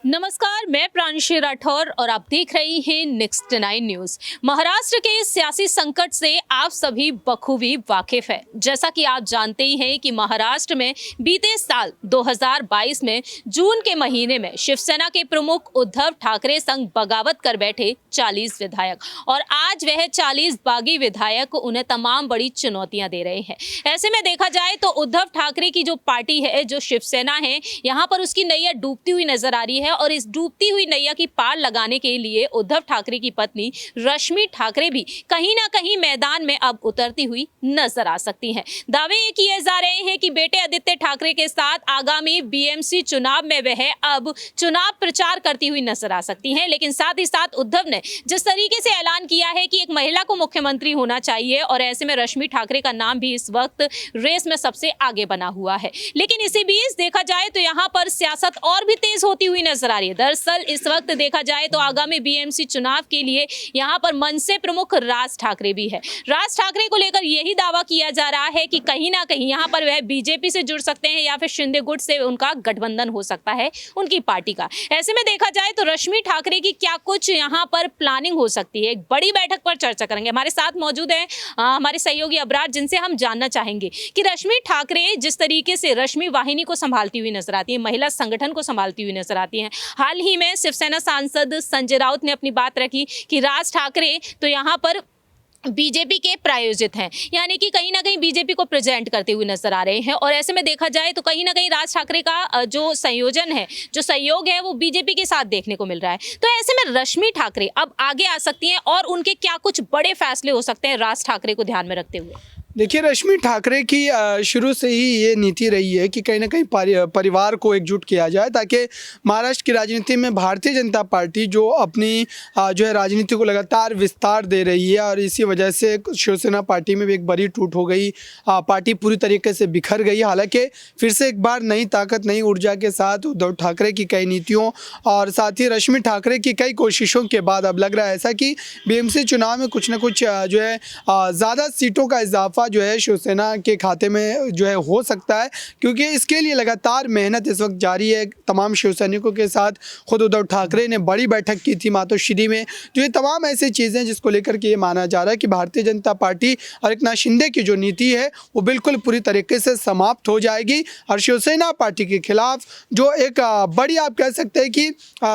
नमस्कार, मैं प्रांशी राठौर और आप देख रही हैं नेक्स्ट 9 न्यूज। महाराष्ट्र के सियासी संकट से आप सभी बखूबी वाकिफ हैं। जैसा कि आप जानते ही हैं कि महाराष्ट्र में बीते साल 2022 में जून के महीने में शिवसेना के प्रमुख उद्धव ठाकरे संग बगावत कर बैठे 40 विधायक, और आज वह 40 बागी विधायक उन्हें तमाम बड़ी चुनौतियां दे रहे हैं। ऐसे में देखा जाए तो उद्धव ठाकरे की जो पार्टी है, जो शिवसेना है, यहाँ पर उसकी नैया डूबती हुई नजर आ रही है। और इस डूबती हुई नैया की पार लगाने के लिए उद्धव ठाकरे की पत्नी रश्मि ठाकरे भी कहीं ना कहीं मैदान में अब उतरती हुई नजर आ सकती हैं। दावे ये किए जा रहे हैं कि बेटे आदित्य ठाकरे के साथ आगामी बीएमसी चुनाव में वह अब चुनाव प्रचार करती हुई नजर आ सकती हैं। लेकिन साथ ही साथ उद्धव ने जिस तरीके से ऐलान किया है कि एक महिला को मुख्यमंत्री होना चाहिए, और ऐसे में रश्मि ठाकरे का नाम भी इस वक्त रेस में सबसे आगे बना हुआ है। लेकिन इसी बीच देखा जाए तो यहाँ पर सियासत और भी तेज होती हुई नजर आ रही है। दरअसल इस वक्त देखा जाए तो आगामी बीएमसी चुनाव के लिए यहाँ पर मनसे प्रमुख राज ठाकरे भी है। राज ठाकरे को लेकर यही दावा किया जा रहा है कि कहीं ना कहीं यहाँ पर वह बीजेपी से जुड़ सकते हैं या फिर शिंदे गुट से उनका गठबंधन हो सकता है उनकी पार्टी का। ऐसे में देखा जाए तो रश्मि ठाकरे की क्या कुछ यहाँ पर प्लानिंग हो सकती है, एक बड़ी बैठक पर चर्चा करेंगे। हमारे साथ मौजूद है हमारे सहयोगी अबरार, जिनसे हम जानना चाहेंगे कि रश्मि ठाकरे जिस तरीके से रश्मि वाहिनी को संभालती हुई नजर आती है, महिला संगठन को संभालती हुई नजर आती है। हाल ही में शिवसेना सांसद संजय राउत ने अपनी बात रखी कि राज ठाकरे तो यहाँ पर बीजेपी के प्रायोजित हैं, यानी कि कहीं ना कहीं बीजेपी को प्रेजेंट करते हुए नजर आ रहे हैं। और ऐसे में देखा जाए तो कहीं ना कहीं राज ठाकरे का जो संयोजन है, जो सहयोग है, वो बीजेपी के साथ देखने को मिल रहा है। तो ऐसे में रश्मि ठाकरे अब आगे आ सकती हैं और उनके क्या कुछ बड़े फैसले हो सकते हैं राज ठाकरे को ध्यान में रखते हुए। देखिए, रश्मि ठाकरे की शुरू से ही ये नीति रही है कि कहीं ना कहीं परिवार को एकजुट किया जाए, ताकि महाराष्ट्र की राजनीति में भारतीय जनता पार्टी जो अपनी जो है राजनीति को लगातार विस्तार दे रही है, और इसी वजह से शिवसेना पार्टी में भी एक बड़ी टूट हो गई। पार्टी पूरी तरीके से बिखर गई। हालांकि फिर से एक बार नई ताकत, नई ऊर्जा के साथ उद्धव ठाकरे की कई नीतियों और साथ ही रश्मि ठाकरे की कई कोशिशों के बाद अब लग रहा है ऐसा कि बीएमसी चुनाव में कुछ ना कुछ जो है ज़्यादा सीटों का इजाफा जो है शिवसेना के खाते में जो है हो सकता है, क्योंकि इसके लिए लगातार मेहनत इस वक्त जारी है। तमाम शिवसैनिकों के साथ खुद उद्धव ठाकरे ने बड़ी बैठक की थी मातोश्री में। जो ये तमाम ऐसी चीज़ें जिसको लेकर के ये माना जा रहा है कि भारतीय जनता पार्टी और एकनाथ शिंदे की जो नीति है वो बिल्कुल पूरी तरीके से समाप्त हो जाएगी, और शिवसेना पार्टी के खिलाफ जो एक बड़ी, आप कह सकते हैं कि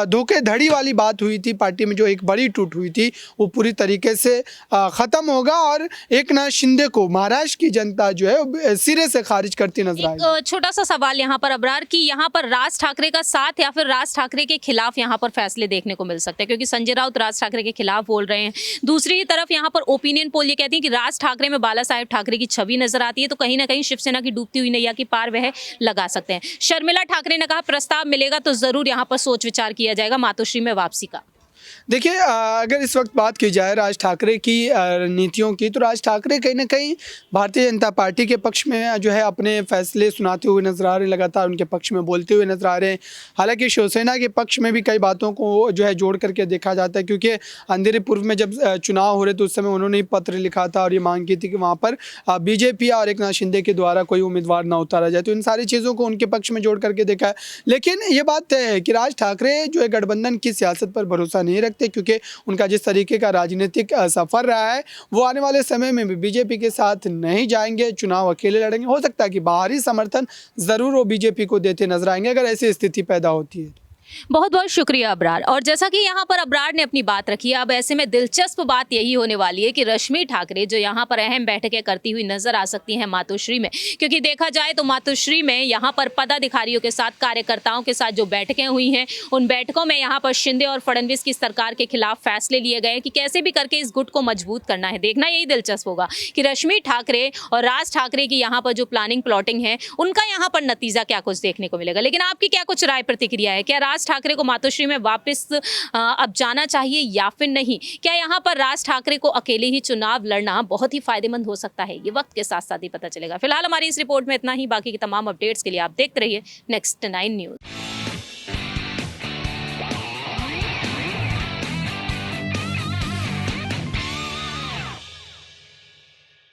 धोखेधड़ी वाली बात हुई थी पार्टी में, जो एक बड़ी टूट हुई थी, वो पूरी तरीके से ख़त्म होगा। और एकनाथ शिंदे को महाराष्ट्र की जनता जो है सिरे से खारिज करती नजर आएगी। एक छोटा सा सवाल यहाँ पर अबरार, कि यहाँ पर राज ठाकरे का साथ या फिर राज ठाकरे के खिलाफ यहाँ पर फैसले देखने को मिल सकते हैं, क्योंकि संजय राउत राज ठाकरे के खिलाफ बोल रहे हैं। दूसरी तरफ यहाँ पर ओपिनियन पोल ये कहती है कि राज ठाकरे में बाला साहेब ठाकरे की छवि नजर आती है, तो कहीं ना कहीं शिवसेना की डूबती हुई नैया की पार वह लगा सकते हैं। शर्मिला ठाकरे ने कहा प्रस्ताव मिलेगा तो जरूर यहाँ पर सोच विचार किया जाएगा मातोश्री में वापसी का। देखिए, अगर इस वक्त बात की जाए राज ठाकरे की नीतियों की, तो राज ठाकरे कहीं ना कहीं भारतीय जनता पार्टी के पक्ष में जो है अपने फैसले सुनाते हुए नजर आ रहे हैं, लगातार उनके पक्ष में बोलते हुए नजर आ रहे हैं। हालांकि शिवसेना के पक्ष में भी कई बातों को जो है जोड़ करके देखा जाता है, क्योंकि अंधेरी पूर्व में जब चुनाव हो रहे तो उस समय उन्होंने पत्र लिखा था और ये मांग की थी कि वहाँ पर बीजेपी और एकनाथ शिंदे के द्वारा कोई उम्मीदवार ना उतारा जाए। तो इन सारी चीज़ों को उनके पक्ष में जोड़ करके देखा है। लेकिन ये बात तय है कि राज ठाकरे जो है गठबंधन की सियासत पर भरोसा नहीं रखते, क्योंकि उनका जिस तरीके का राजनीतिक सफर रहा है वो आने वाले समय में भी बीजेपी के साथ नहीं जाएंगे, चुनाव अकेले लड़ेंगे। हो सकता है कि बाहरी समर्थन जरूर वो बीजेपी को देते नजर आएंगे अगर ऐसी स्थिति पैदा होती है। बहुत बहुत शुक्रिया अबरार। और जैसा कि यहाँ पर अबरार ने अपनी बात रखी है, अब ऐसे में दिलचस्प बात यही होने वाली है कि रश्मि ठाकरे जो यहाँ पर अहम बैठकें करती हुई नजर आ सकती हैं मातोश्री में, क्योंकि देखा जाए तो मातोश्री में यहाँ पर पदाधिकारियों के साथ, कार्यकर्ताओं के साथ जो बैठकें हुई हैं, उन बैठकों में यहाँ पर शिंदे और फडणवीस की सरकार के खिलाफ फैसले लिए गए कि कैसे भी करके इस गुट को मजबूत करना है। देखना यही दिलचस्प होगा कि रश्मि ठाकरे और राज ठाकरे की यहाँ पर जो प्लानिंग प्लॉटिंग है उनका यहाँ पर नतीजा क्या कुछ देखने को मिलेगा। लेकिन आपकी क्या कुछ राय प्रतिक्रिया है? क्या राज ठाकरे को मातोश्री में वापस अब जाना चाहिए या फिर नहीं? क्या यहाँ पर राज ठाकरे को अकेले ही चुनाव लड़ना बहुत ही फायदेमंद हो सकता है? ये वक्त के साथ साथ ही पता चलेगा। फिलहाल हमारी इस रिपोर्ट में इतना ही। बाकी की तमाम अपडेट्स के लिए आप देखते रहिए नेक्स्ट 9 न्यूज।